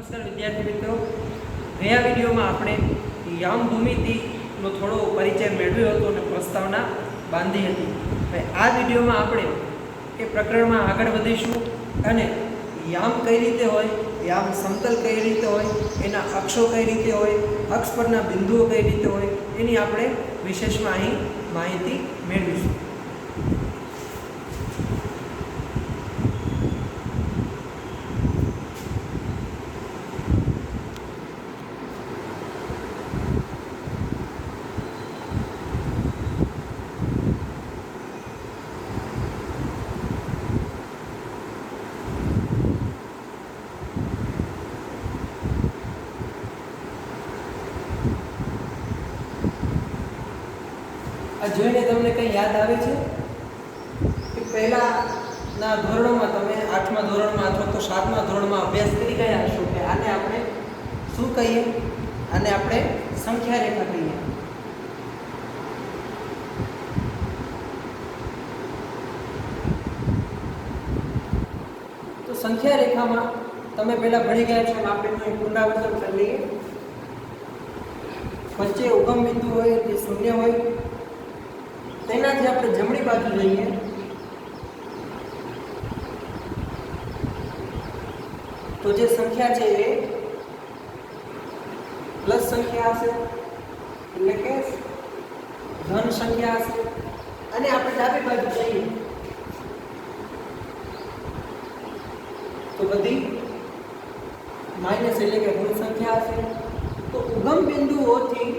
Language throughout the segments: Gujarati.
નમસ્કાર વિદ્યાર્થી મિત્રો, ગયા વિડીયોમાં આપણે યામ ભૂમિતિનો થોડો પરિચય મેળવ્યો હતો અને પ્રસ્તાવના બાંધી હતી. હવે આ વિડીયોમાં આપણે એ પ્રકરણમાં આગળ વધીશું અને યામ કઈ રીતે હોય, યામ સમતલ કઈ રીતે હોય, એના અક્ષો કઈ રીતે હોય, અક્ષ પરના બિંદુઓ કઈ રીતે હોય, એની આપણે વિશેષમાં અહીં માહિતી મેળવીશું. જોઈને તમને કંઈ યાદ આવે છે કે પહેલાના ધોરણોમાં તમે 8મા ધોરણમાં અથવા તો 7મા ધોરણમાં અભ્યાસ કરી ગયા હશો કે આને આપણે શું કહીએ? આને આપણે સંખ્યા રેખા કહીએ. તો સંખ્યા રેખામાં તમે પહેલા ભણી ગયા છો, આપણે પુનરાવર્તન કરી લઈએ. વચ્ચે ઉગમ બિંદુ હોય તે શૂન્ય હોય, તેનાથી આપણે જમણી બાજુ જઈએ તો જે સંખ્યા છે એ પ્લસ સંખ્યા હશે, એટલે કે ધન સંખ્યા હશે. અને આપણે ડાબી બાજુ જઈએ તો બધી માઇનસ એટલે કે ઋણ સંખ્યા હશે. તો ઉગમ બિંદુઓથી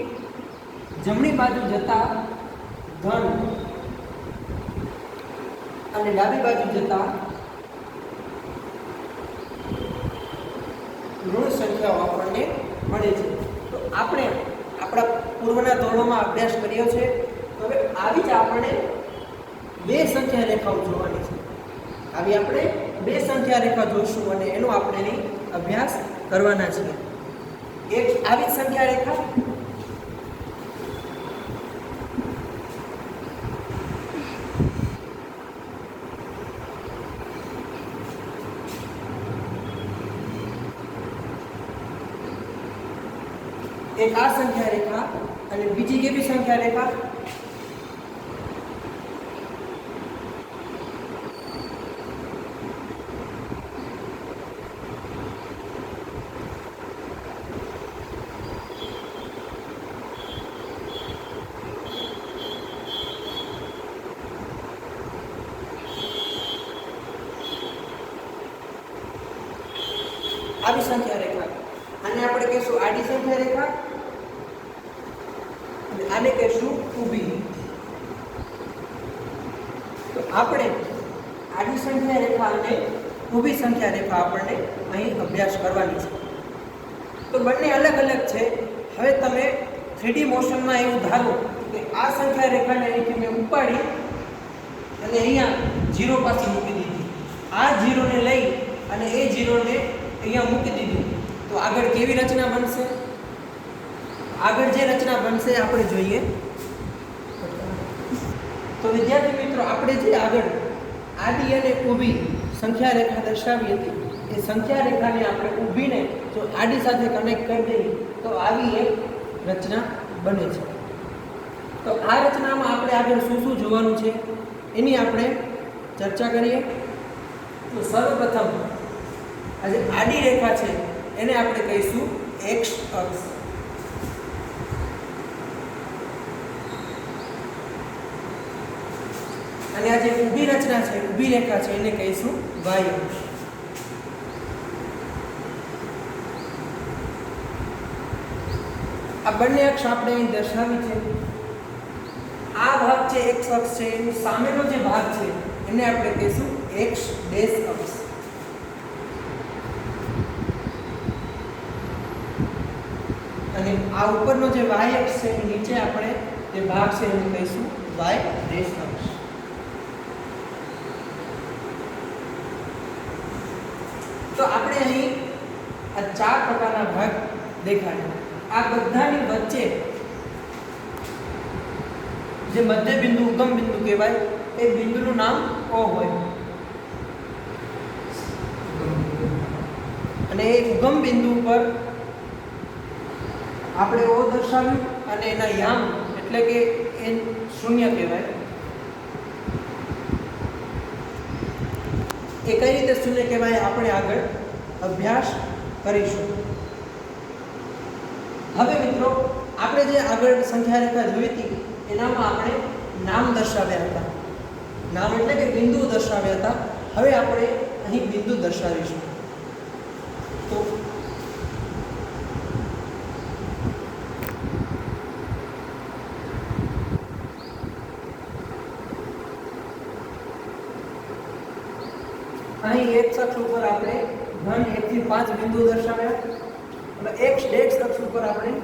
જમણી બાજુ જતા ધન અને ડાબી બાજુ જતા ઋણ સંખ્યાઓ આપણને મળે છે. તો આપણે આપણા પૂર્વના ધોરણોમાં અભ્યાસ કર્યો છે. હવે આવી જ આપણે બે સંખ્યા રેખાઓ જોવાની છે. આવી આપણે બે સંખ્યા રેખા જોઈશું અને એનો આપણે અભ્યાસ કરવાના છીએ. એક આવી સંખ્યા રેખા એક આ સંખ્યા રેખા અને બીજી કેવી સંખ્યા રેખા? આવી સંખ્યા રેખા. આને આપણે કહીશું આડી સંખ્યા રેખા, આને કહીશું ઊભી. તો આપણે આડી સંખ્યા રેખા અને ઊભી સંખ્યા રેખા આપણને અહીં અભ્યાસ કરવાની છે. તો બંને અલગ અલગ છે. હવે તમે 3D મોશનમાં એવું ધારો કે આ સંખ્યા રેખાને અહીંથી મેં ઉપાડી અને અહીંયા 0 પાસે મૂકી દીધી. આ 0 ને લઈ અને એ 0 ને અહીંયા મૂકી દીધું તો આગળ કેવી રચના બનશે? આગળ જે રચના બનશે આપણે જોઈએ. તો વિદ્યાર્થી મિત્રો, આપણે જે આગળ આડી અને ઊભી સંખ્યા રેખા દર્શાવી હતી એ સંખ્યા રેખાને આપણે ઊભીને જો આડી સાથે કનેક્ટ કરી દઈએ તો આવી એક રચના બને છે. તો આ રચનામાં આપણે આગળ શું શું જોવાનું છે એની આપણે ચર્ચા કરીએ. તો સર્વપ્રથમ આ જે આડી રેખા છે એને આપણે કહીશું એક્સ અક્ષ. અને આ જે ઊભી રચના છે, ઊભી રેખા છે, એને કહીશું વાય અક્ષ. આ બંને અક્ષ આપણે અહીં દર્શાવી છે. આ ભાગ છે એક્સ અક્ષ છે, એનો સામેનો જે ભાગ છે એને આપણે કહીશું એક્સ ડેશ અક્ષ. અને આ ઉપરનો જે વાય અક્ષ છે એની નીચે આપણે જે ભાગ છે એને કહીશું વાય ડેશ અક્ષ. તો આપણે અહીં આ 4 પ્રકારના ભાગ દેખાડ્યા. આ બધાની વચ્ચે જે મધ્ય બિંદુ ઉગમ બિંદુ કહેવાય એ બિંદુનું નામ O હોય. અને એ ઉગમ બિંદુ પર આપણે ઓ દર્શાવ્યું અને એના યામ એટલે કે એ શૂન્ય કહેવાય. એ કઈ રીતે શૂન્ય કહેવાય આપણે આગળ અભ્યાસ કરીશું. હવે મિત્રો આપણે જે આગળ સંખ્યા રેખા જોઈ હતી એનામાં આપણે નામ દર્શાવ્યા હતા. નામ એટલે કે બિંદુ દર્શાવ્યા હતા. હવે આપણે અહીં બિંદુ દર્શાવીશું. તો અહીં x અક્ષ ઉપર આપણે ધન 1 થી 5 બિંદુ દર્શાવ્યા અને x ડેશ અક્ષ ઉપર આપણે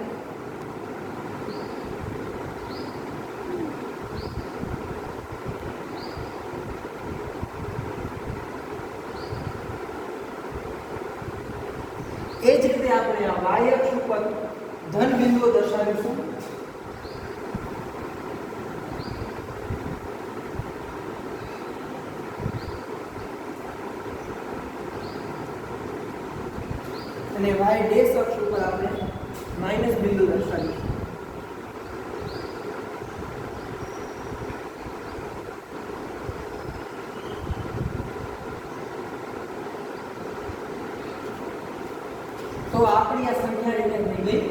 એ જ રીતે આપણે આ y અક્ષ ઉપર ધન બિંદુઓ દર્શાવીશું. અને y ડેશ અક્ષ ઉપર આપણે માઈનસ બિંદુ દર્શાવીશું. તો આપણી આ સંખ્યા રેખા થઈ ગઈ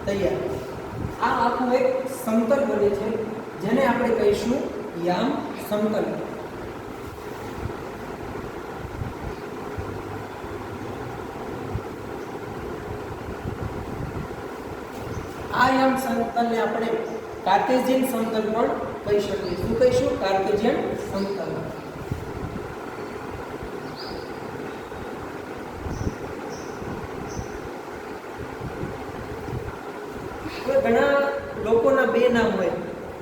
તૈયાર. આ આખું એક સમતલ બને છે જેને આપણે કહીશું યામ સમતલ. આ યામ સમતલને આપણે કાર્ટેશિયન સમતલ પણ કહી શકીએ. શું કહીશું? કાર્ટેશિયન સમતલ. ઘણા લોકોના બે નામ હોય.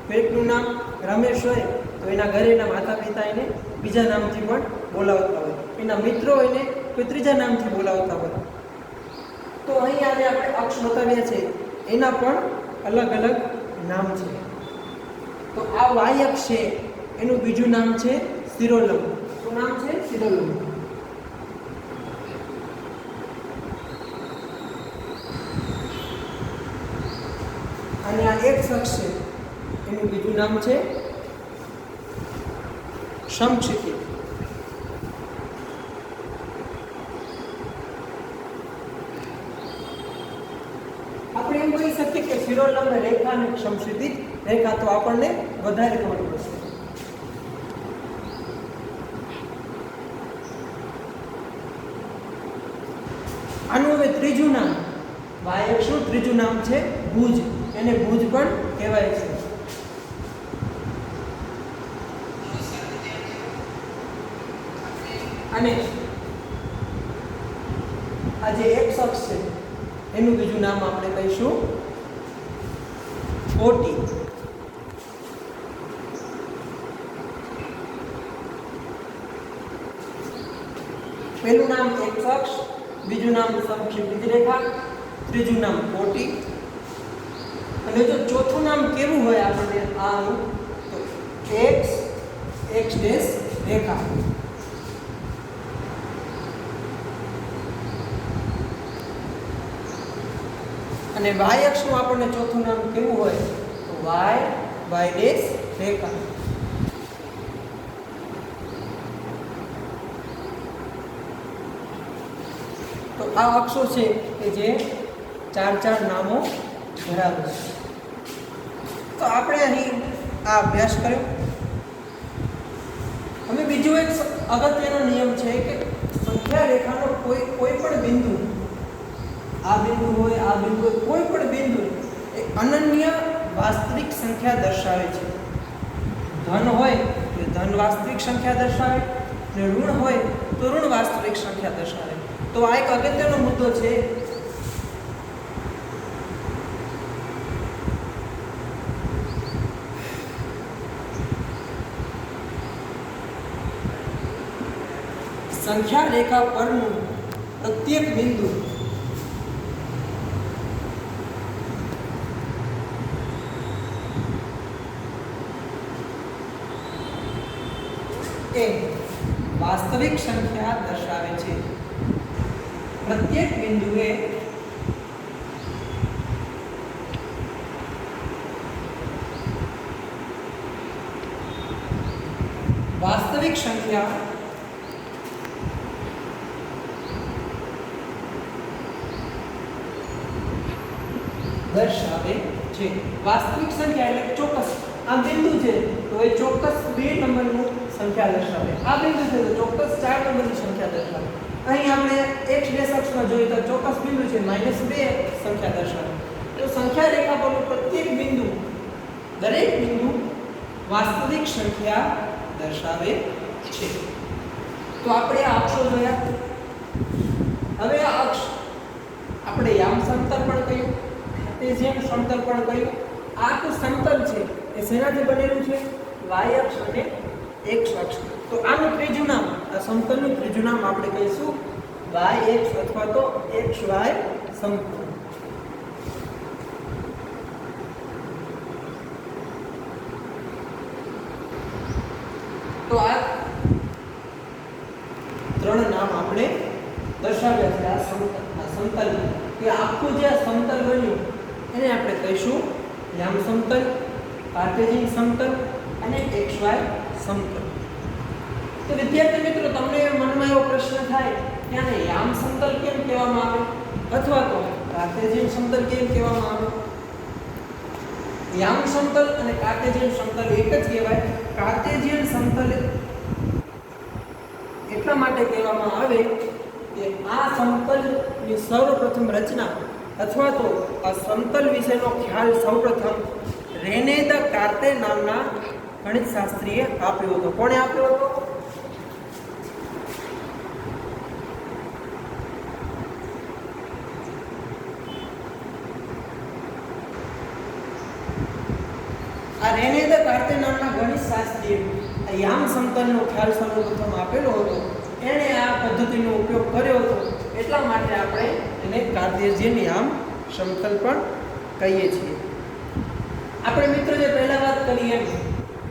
પેટનું નામ રમેશ હોય તો એના ઘરે એના માતા પિતા એને બીજા નામથી પણ બોલાવતા હોય. એના મિત્રો એને કોઈ ત્રીજા નામથી બોલાવતા હોય. તો અહીં આજે આપણે અક્ષ બતાવ્યા છે એના પણ અલગ અલગ નામ છે. તો આ y અક્ષ છે એનું બીજું નામ છે શિરોલંબ. શું નામ છે? શિરોલંબ. અને આ x અક્ષ છે એનું બીજું નામ છે સમક્ષિતિ. આપણે એમ કહી શકીએ કે શિરોલંબ રેખા અને સમક્ષિતિજ રેખા તો આપણને વધારે ખબર પડશે. આનું હવે ત્રીજું નામ y અક્ષનું ત્રીજું નામ છે ભુજ. એને ભુજ પણ કહેવાય છે. અને આ જે x અક્ષ છે એનું બીજું નામ આપણે કહીશું કોટી. પહેલું નામ x અક્ષ, બીજું નામ સમક્ષિતિજ રેખા, ત્રીજું નામ કોટી. અને જો ચોથું નામ કેવું હોય આપણને આનું તો x ડેશ રેખા. અને y અક્ષનું આપણને ચોથું નામ કેવું હોય તો y ડેશ રેખા. તો આ અક્ષો છે કે જે ચાર નામો ધરાવે છે. તો આપણે અહીં આ અભ્યાસ કર્યો. હવે બીજો એક અગત્યનો નિયમ છે કે સંખ્યા રેખાનો કોઈ પણ બિંદુ, આ બિંદુ હોય, આ બિંદુ હોય, કોઈ પણ બિંદુ એ અનન્ય વાસ્તવિક સંખ્યા દર્શાવે છે. ધન હોય તો ધન વાસ્તવિક સંખ્યા દર્શાવે, અને ઋણ હોય તો ઋણ વાસ્તવિક સંખ્યા દર્શાવે. તો આ એક અગત્યનો મુદ્દો છે. સંખ્યા રેખા પરનું પ્રત્યેક બિંદુ એ વાસ્તવિક સંખ્યા દર્શાવે છે. प्रत्येक बिंदुए वास्तविक संख्या दर्शावे छे। वास्तविक संख्या એટલે ચોક્કસ આ બિંદુ છે તો એ ચોક્કસ 2 નંબરનું સંખ્યા દર્શાવે, આ બિંદુ છે તો ચોક્કસ 4 નંબરની સંખ્યા દર્શાવે। અહીં આપણે x ડેશ અક્ષમાં જોઈએ તો ચોક્કસ બિંદુ છે -2 સંખ્યા દર્શાવે। તો સંખ્યા રેખા પરનું પ્રત્યેક બિંદુ, દરેક બિંદુ વાસ્તવિક સંખ્યા દર્શાવે છે। તો આપણે આ અક્ષો જોયા। હવે આ અક્ષ આપણે યામ સમતલ પણ કહ્યું, કાર્ટેશિયન સમતલ પણ કહ્યું। આ આખું સમતલ છે એ શેનાથી બનેલું છે? y અક્ષ અને x અક્ષ। તો આનું ત્રીજું નામ, આ સમતલનું ત્રીજું નામ આપણે કહીશું y x અથવા તો xy સમતલ। તો આ ત્રણ નામ આપણે દર્શાવ્યા છે આ સમતલ કે આખું જે સમતલ બન્યું એને આપણે કહીશું યામ સમતલ, કાર્ટેશિયન સમતલ અને xy સમતલ। તો વિદ્યાર્થી મિત્રો, તમને મનમાં એવો પ્રશ્ન થાય કે આને યામ સમતલ કેમ કહેવામાં આવે અથવા તો કાર્ટેશિયન સમતલ કેમ કહેવામાં આવે? યામ સમતલ અને કાર્ટેશિયન સમતલ એક જ કહેવાય। કાર્ટેશિયન સમતલ એટલા માટે કહેવામાં આવે કે આ સમતલની સૌપ્રથમ રચના અથવા તો આ સમતલ વિશેનો ખ્યાલ સૌપ્રથમ રેને દ કાર્તે નામના ગણિતશાસ્ત્રીએ આપ્યો હતો। કોણે આપ્યો હતો? આ રેને દ કાર્તે નામના ગણિતશાસ્ત્રીએ આ યામ સમતલનો ખ્યાલ સૌપ્રથમ આપેલો હતો। એણે આ પદ્ધતિનો ઉપયોગ કર્યો હતો, એટલા માટે આપણે એને કાર્ટેશિયન યામ સમતલ પણ કહીએ છીએ। આપણે મિત્રો જે પહેલા વાત કરી એમ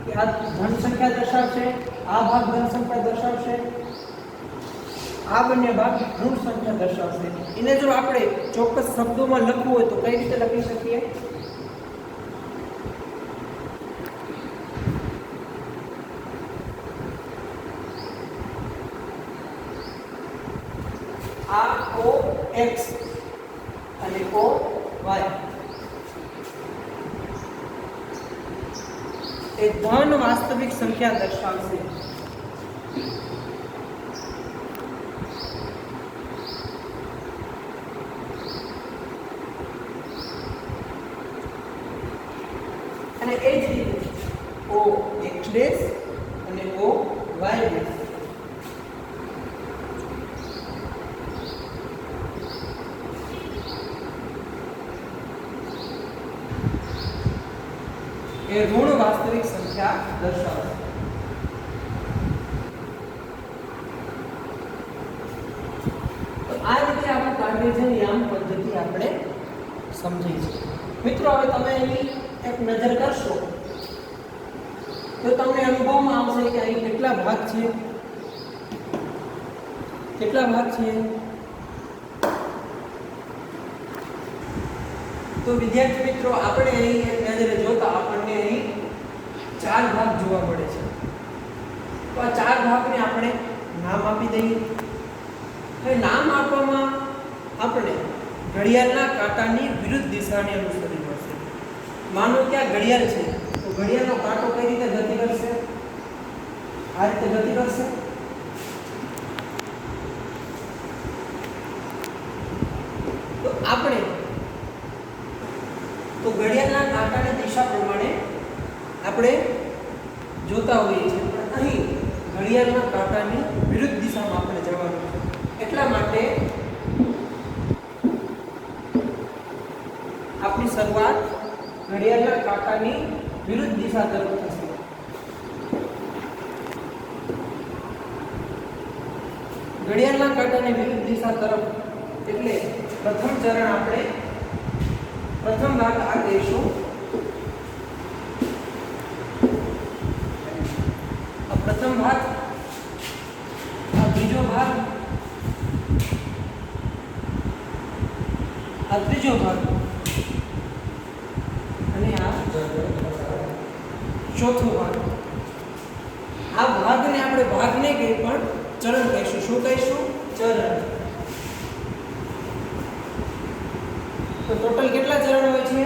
કે આ ધન સંખ્યા દર્શાવશે, આ ભાગ ધન સંખ્યા દર્શાવશે, આ બંને ભાગ ઋણ સંખ્યા દર્શાવશે। એને જો આપણે ચોક્કસ શબ્દોમાં લખવું હોય તો કઈ રીતે લખી શકીએ? આ O x અને O y એ ધન વાસ્તવિક સંખ્યા દર્શાવશે। અને એ જ રીતે O x ડેશ અને O y ડેશ એ ઋણ વાસ્તવિક સંખ્યા દર્શાવે। તો આ રીતે આપણે કાર્ટેશિયન યામ પદ્ધતિ આપણે સમજી છે। મિત્રો, હવે તમે એની એક નજર કરશો તો તમને અનુભવમાં આવશે કે અહીં કેટલા ભાગ છે, કેટલા ભાગ છે? તો વિદ્યાર્થી મિત્રો, આપણે અહીં એક નજરે જોતા આપણને અહીં 4 ભાગ જોવા મળે છે। તો આ 4 ભાગને આપણે નામ આપી દઈએ। હવે નામ આપવામાં આપણે ઘડિયાળના કાંટાની વિરુદ્ધ દિશાને અનુસરવી પડશે। માનો કે આ ઘડિયાળ છે તો ઘડિયાળનો કાંટો કઈ રીતે ગતિ કરશે? આ રીતે ગતિ કરશે। તો આપણે તો ઘડિયાળના કાંટાની દિશા પ્રમાણે આપણે જોતા હોઈએ છીએ, પણ અહીં ઘડિયાળના કાંટાની વિરુદ્ધ દિશામાં આપણે જવાનું છે। એટલા માટે આપણી શરૂઆત ઘડિયાળના કાંટાની વિરુદ્ધ દિશા તરફ થશે। ઘડિયાળના કાંટાની વિરુદ્ધ દિશા તરફ એટલે પ્રથમ ચરણ આપણે પ્રથમ ભાગ આ કહીશું। આ પ્રથમ ભાગ, આ બીજો ભાગ આ ત્રીજો ભાગ અને આ ચોથો ભાગ. આ ભાગને આપણે ભાગ નહીં કહીએ પણ ચરણ કહીશું. શું કહીશું? ચરણ. તો ટોટલ કેટલા ચરણ હોય છે?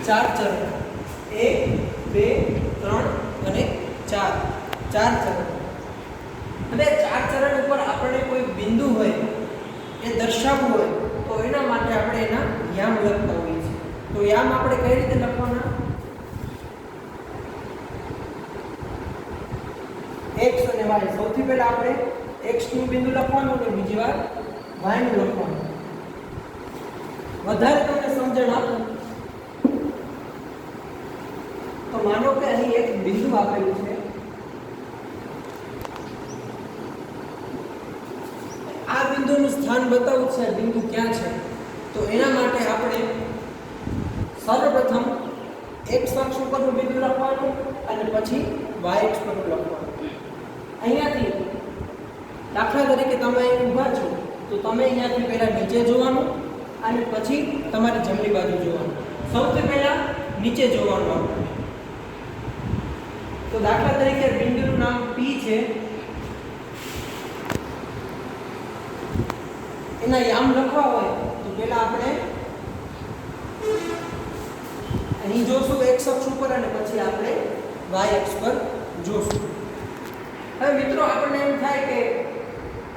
4 ચરણ. 1 2 3 અને 4. 4 ચરણ. અને 4 ચરણ ઉપર આપણે કોઈ બિંદુ હોય એ દર્શાવવું હોય તો એના માટે આપણે એના યામ લખતા હોઈએ છીએ. તો યામ આપણે કઈ રીતે લખવાના? x અને y. સૌથી પહેલા આપણે x નું બિંદુ લખવાનું અને બીજી વાર y નું લખવાનું. વધારે તમને સમજણ આપું તો માનો કે અહીં એક બિંદુ આપેલું છે. આ બિંદુનું સ્થાન બતાવવું છે, બિંદુ ક્યાં છે. તો એના માટે આપણે સર્વપ્રથમ x અક્ષ ઉપરનું બિંદુ લખવાનું અને પછી y અક્ષ પરનું લખવાનું. અહીંયાથી દાખલા તરીકે તમે અહીં ઊભા છો તો તમે અહીંયાથી પહેલા નીચે જોવાનું અને પછી તમારી જમણી બાજુ જોવાનું. સૌથી પહેલા નીચે જોવાનું આપણે. તો દાખલા તરીકે બિંદુનું નામ P છે. એના યામ લખવા હોય તો પહેલા આપણે અહીં જોશું x અક્ષ ઉપર અને પછી આપણે y અક્ષ પર જોશું. હવે મિત્રો આપણને એમ થાય કે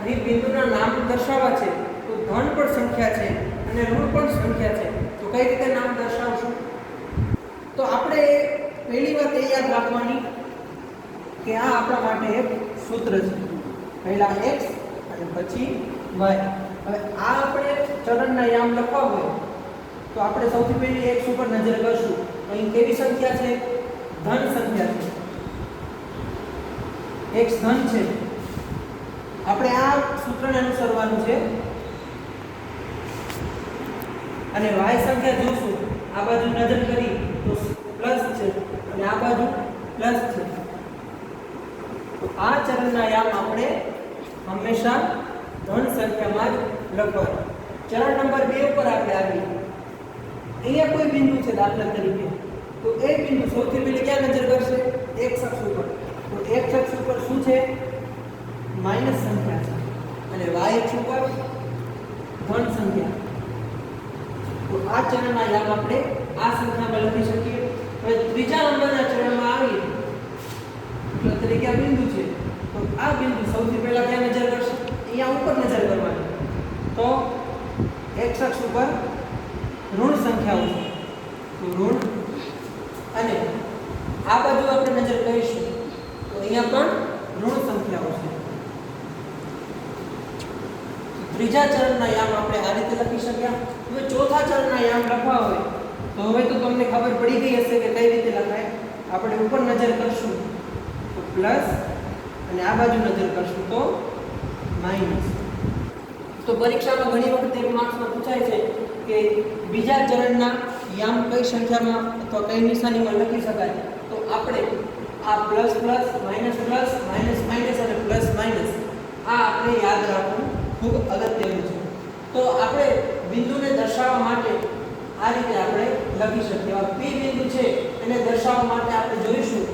અહીં બિંદુના નામ દર્શાવવા છે તો ધન પણ સંખ્યા છે અને ઋણ પણ સંખ્યા છે. તો કઈ રીતે નામ દર્શાવશું? તો આપણે પહેલી વાત એ યાદ રાખવાની કે આ આપણા માટે એક સૂત્ર છે. પહેલા x અને પછી y. હવે આ આપણે ચરણના યામ લખવા હોય તો આપણે સૌથી પહેલી x ઉપર નજર કરશું. અહીં કેવી સંખ્યા છે? ધન સંખ્યા છે. x ધન છે. આપણે આ સૂત્રને અનુસરવાનું છે અને y સંખ્યા જોશું. આ બાજુ નજર કરી તો પ્લસ છે અને આ બાજુ પ્લસ છે. તો આ ચરણના યામ આપણે હંમેશા ધન સંખ્યામાં જ લખવાનું. ચરણ નંબર 2 ઉપર આપણે આવીએ. અહીંયા કોઈ બિંદુ છે દાખલા તરીકે તો એ બિંદુ સૌથી પહેલી ક્યાં નજર કરશે? x અક્ષ ઉપર. તો x અક્ષ ઉપર શું છે? માઈનસ સંખ્યા છે અને y અક્ષ ઉપર ધન સંખ્યા. તો આ ચરણના યામ આપણે આ સંખ્યામાં લખી શકીએ. હવે ત્રીજા નંબરના ચરણમાં આવીએ. દાખલા તરીકે આ બિંદુ છે તો આ બિંદુ સૌથી પહેલા ક્યાં નજર કરશે? અહીંયા ઉપર નજર કરવાની. તો x અક્ષ ઉપર ઋણ સંખ્યાઓ છે તો ઋણ અને આ બાજુ આપણે નજર કરીશું તો અહીંયા પણ ઋણ સંખ્યાઓ છે. ત્રીજા ચરણના યામ આપણે આ રીતે લખી શક્યા. હવે ચોથા ચરણના યામ લખવા હોય તો હવે તો તમને ખબર પડી ગઈ હશે કે કઈ રીતે લખાય. આપણે ઉપર નજર કરશું તો પ્લસ અને આ બાજુ નજર કરશું તો માઈનસ. તો પરીક્ષામાં ઘણી વખત એક માર્ક્સમાં પૂછાય છે કે બીજા ચરણના યામ કઈ સંખ્યામાં અથવા કઈ નિશાનીમાં લખી શકાય. તો આપણે આ પ્લસ પ્લસ માઈનસ માઈનસ અને પ્લસ માઈનસ આ આપણે યાદ રાખવું ખૂબ અગત્યનું છે. તો આપણે બિંદુને દર્શાવવા માટે આ રીતે આપણે લખી શકીએ. આ P બિંદુ છે એને દર્શાવવા માટે આપણે જોઈશું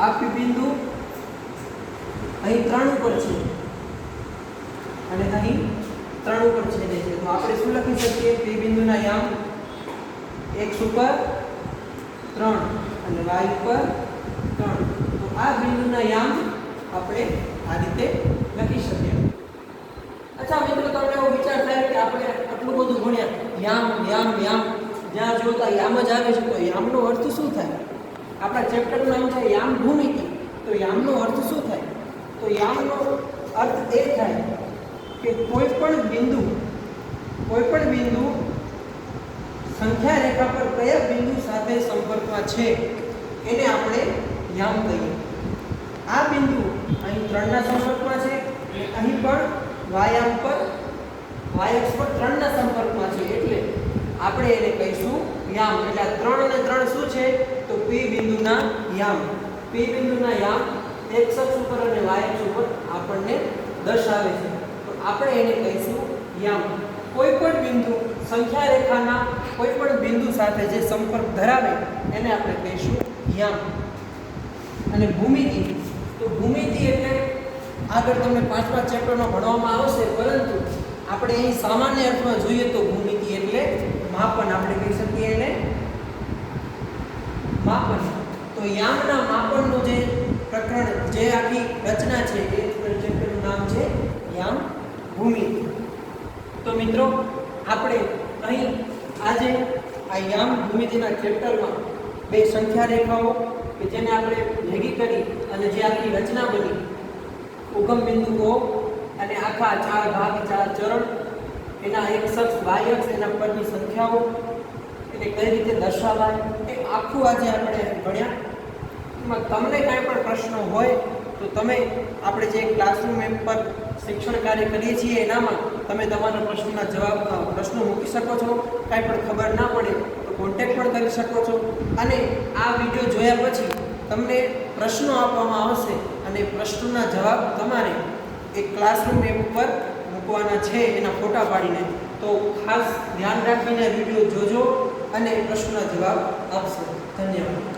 આ P બિંદુ અહીં 3 ઉપર છે અને અહીં 3 ઉપર છેદે છે. તો આપણે શું લખી શકીએ? P બિંદુના યામ x ઉપર 3 અને y ઉપર 3. તો આ બિંદુના યામ આપણે આ રીતે લખી શકીએ. અચ્છા મિત્રો, તમને એવો વિચાર થાય કે આપણે આટલું બધું ભણ્યા, યામ યામ યામ, જ્યાં જોતા યામ જ આવે છે, તો યામનો અર્થ શું થાય? આપણા ચેપ્ટરનું નામ છે યામ ભૂમિતિ. તો યામનો અર્થ શું થાય? તો યામનો અર્થ એ થાય કે કોઈ પણ બિંદુ સંખ્યા રેખા પર કયા બિંદુ સાથે સંપર્કમાં છે એને આપણે યામ કહીએ. આ બિંદુ અહીં 3 ના સંપર્કમાં છે અને અહીં પણ y અક્ષ પર 3 ના સંપર્કમાં છે, એટલે આપણે એને કહીશું યામ. એટલે આ 3 અને 3 શું છે? તો P બિંદુના યામ. P બિંદુના યામ x અક્ષ ઉપર અને y અક્ષ ઉપર આપણને દર્શાવે છે. તો આપણે એને કહીશું યામ. કોઈ પણ બિંદુ સંખ્યા રેખાના કોઈ પણ બિંદુ સાથે જે સંપર્ક ધરાવે એને આપણે કહીશું યામ. અને ભૂમિતિ, તો ભૂમિતિ એટલે આગળ તમને 5મા ચેપ્ટરમાં ભણવામાં આવશે, પરંતુ આપણે અહીં સામાન્ય અર્થમાં જોઈએ તો ભૂમિતિ એટલે માપન. આપણે કહી શકીએ એને માપન. તો યામના માપનનું જે પ્રકરણ, જે આખી રચના છે એ ચેપ્ટરનું નામ છે યામ ભૂમિતિ. તો મિત્રો આપણે અહીં આજે આ યામ ભૂમિતિના ચેપ્ટરમાં બે સંખ્યા રેખાઓ કે જેને આપણે ભેગી કરી અને જે આખી રચના બની, ઉગમ બિંદુઓ અને આખા 4 ભાગ 4 ચરણ, એના x અક્ષ y અક્ષ, એના પરની સંખ્યાઓ, એને કઈ રીતે દર્શાવાય, એ આખું આજે આપણે ભણ્યા. એમાં તમને કાંઈ પણ પ્રશ્નો હોય તો તમે આપણે જે ક્લાસરૂમ એપ પર શિક્ષણ કાર્ય કરીએ છીએ એનામાં તમે તમારા પ્રશ્નો મૂકી શકો છો. કાંઈ પણ ખબર ના પડે તો કોન્ટેક્ટ પણ કરી શકો છો. અને આ વિડીયો જોયા પછી તમને પ્રશ્નો આપવામાં આવશે અને પ્રશ્નોના જવાબ તમારે એક ક્લાસરૂમ એપ પર મૂકવાના છે, એના ફોટા પાડીને. તો ખાસ ધ્યાન રાખીને વિડીયો જોજો અને પ્રશ્નોના જવાબ આપશો. ધન્યવાદ.